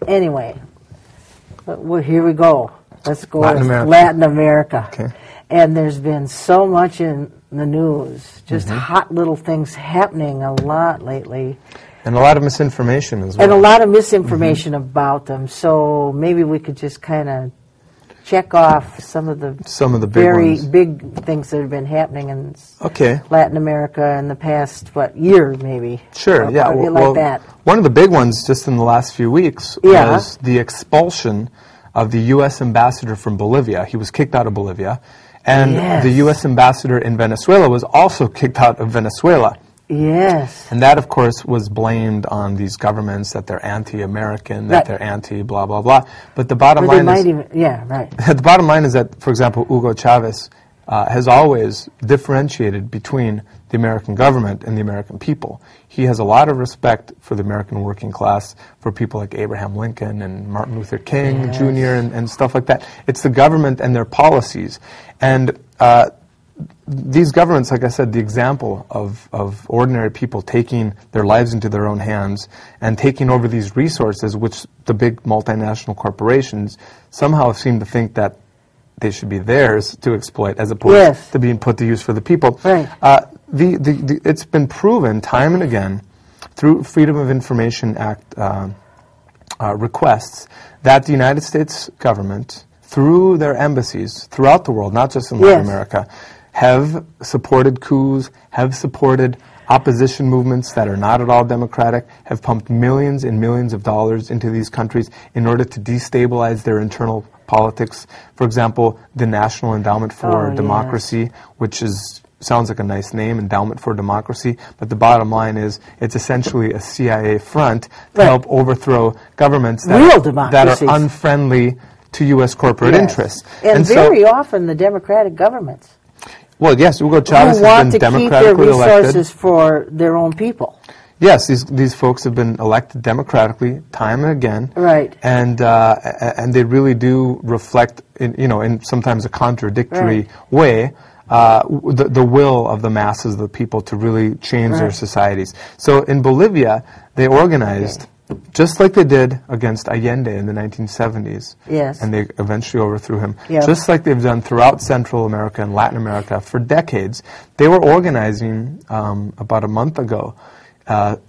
Anyway, well, here we go. Let's go Latin to America. Latin America. Okay. And there's been so much in the news, just hot little things happening a lot lately. And a lot of misinformation as well. And a lot of misinformation about them. So maybe we could just kind of check off some of the big very ones. big things that have been happening in Okay. Latin America in the past, year maybe? Sure, yeah. Like that. One of the big ones just in the last few weeks was the expulsion of the U.S. ambassador from Bolivia. He was kicked out of Bolivia. And the U.S. ambassador in Venezuela was also kicked out of Venezuela. Yes. And that, of course, was blamed on these governments that they're anti-American, that they're anti-blah, blah, blah. But the bottom line is... The bottom line is that, for example, Hugo Chavez has always differentiated between the American government and the American people. He has a lot of respect for the American working class, for people like Abraham Lincoln and Martin Luther King Jr. and stuff like that. It's the government and their policies. And these governments, like I said, the example of ordinary people taking their lives into their own hands and taking over these resources, which the big multinational corporations somehow seem to think that they should be theirs to exploit as opposed to being put to use for the people. Right. It's been proven time and again through Freedom of Information Act requests that the United States government, through their embassies throughout the world, not just in Latin America, have supported coups, have supported opposition movements that are not at all democratic, have pumped millions and millions of dollars into these countries in order to destabilize their internal politics. For example, the National Endowment for Democracy, which sounds like a nice name, Endowment for Democracy, but the bottom line is it's essentially a CIA front to help overthrow governments that are unfriendly to U.S. corporate interests. And very often the democratic governments. Well, yes, Hugo Chavez has been democratically elected. Who want to keep their resources for their own people. Yes, these folks have been elected democratically time and again. Right. And they really do reflect, in sometimes a contradictory way, the will of the masses of the people to really change their societies. So in Bolivia, they organized, just like they did against Allende in the 1970s, and they eventually overthrew him, just like they've done throughout Central America and Latin America for decades. They were organizing, about a month ago,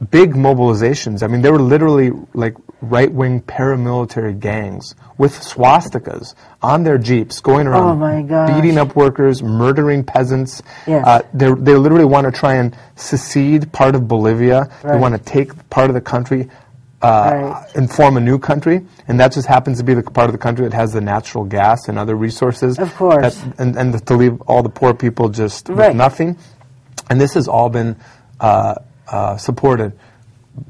big mobilizations. I mean, they were literally like right-wing paramilitary gangs with swastikas on their jeeps going around beating up workers, murdering peasants. They literally want to try and secede part of Bolivia. They want to take part of the country and form a new country, and that just happens to be the part of the country that has the natural gas and other resources. Of course. And to leave all the poor people just with nothing. And this has all been supported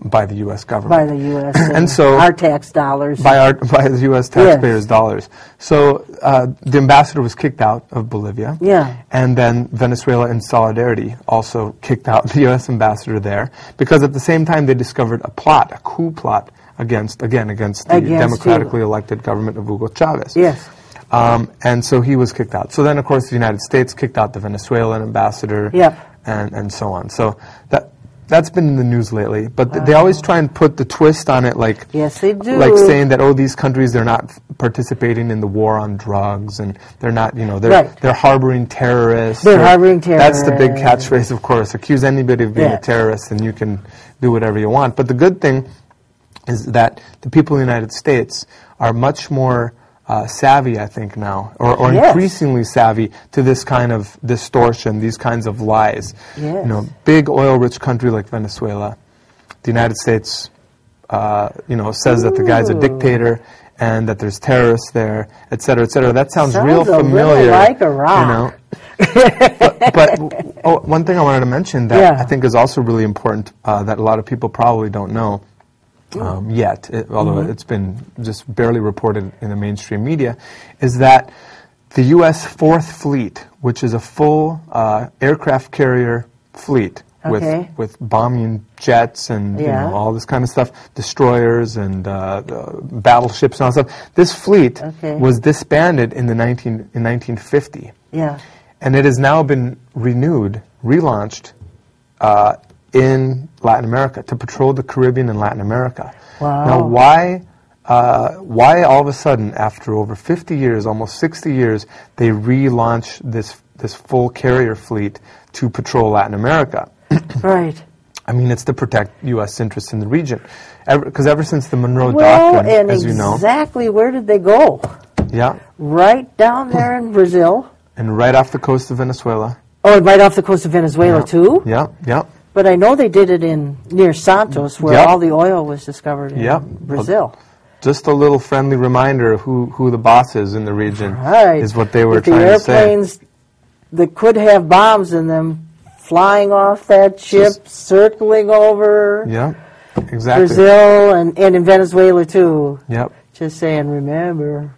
by the U.S. government. By the U.S. and so our tax dollars. By the U.S. taxpayers' dollars. So the ambassador was kicked out of Bolivia. And then Venezuela, in solidarity, also kicked out the U.S. ambassador there because at the same time they discovered a coup plot against the democratically elected government of Hugo Chavez. And so he was kicked out. So then, of course, the United States kicked out the Venezuelan ambassador and so on. So that's been in the news lately, but they always try and put the twist on it, like they do, like saying that these countries, they're not participating in the war on drugs, and they're not, they're harboring terrorists. They're harboring terrorists. That's the big catchphrase, of course. Accuse anybody of being a terrorist, and you can do whatever you want. But the good thing is that the people in the United States are much more savvy, I think, now, or increasingly savvy to this kind of distortion, these kinds of lies. Big oil-rich country like Venezuela, the United States, says that the guy's a dictator and that there's terrorists there, et cetera, et cetera. That sounds real familiar. Like Iraq. But one thing I wanted to mention that I think is also really important that a lot of people probably don't know yet, although it's been just barely reported in the mainstream media, is that the U.S. Fourth Fleet, which is a full aircraft carrier fleet with bombing jets and all this kind of stuff, destroyers and battleships and all that stuff. This fleet was disbanded in 1950. And it has now been relaunched in Latin America to patrol the Caribbean and Latin America. Now, why why all of a sudden, after over 50 years, almost 60 years, they relaunch this full carrier fleet to patrol Latin America. Right. I mean, it's to protect U.S. interests in the region. Because ever since the Monroe Doctrine, and as you know. exactly where did they go? Yeah. Right down there in Brazil. And right off the coast of Venezuela. Oh, right off the coast of Venezuela, too? Yeah, yeah. But I know they did it near Santos, where all the oil was discovered in Brazil. Just a little friendly reminder of who the boss is in the region, is what they were With trying to say. the airplanes that could have bombs in them flying off that ship, circling over Exactly. Brazil and in Venezuela, too. Yep. Just saying, remember.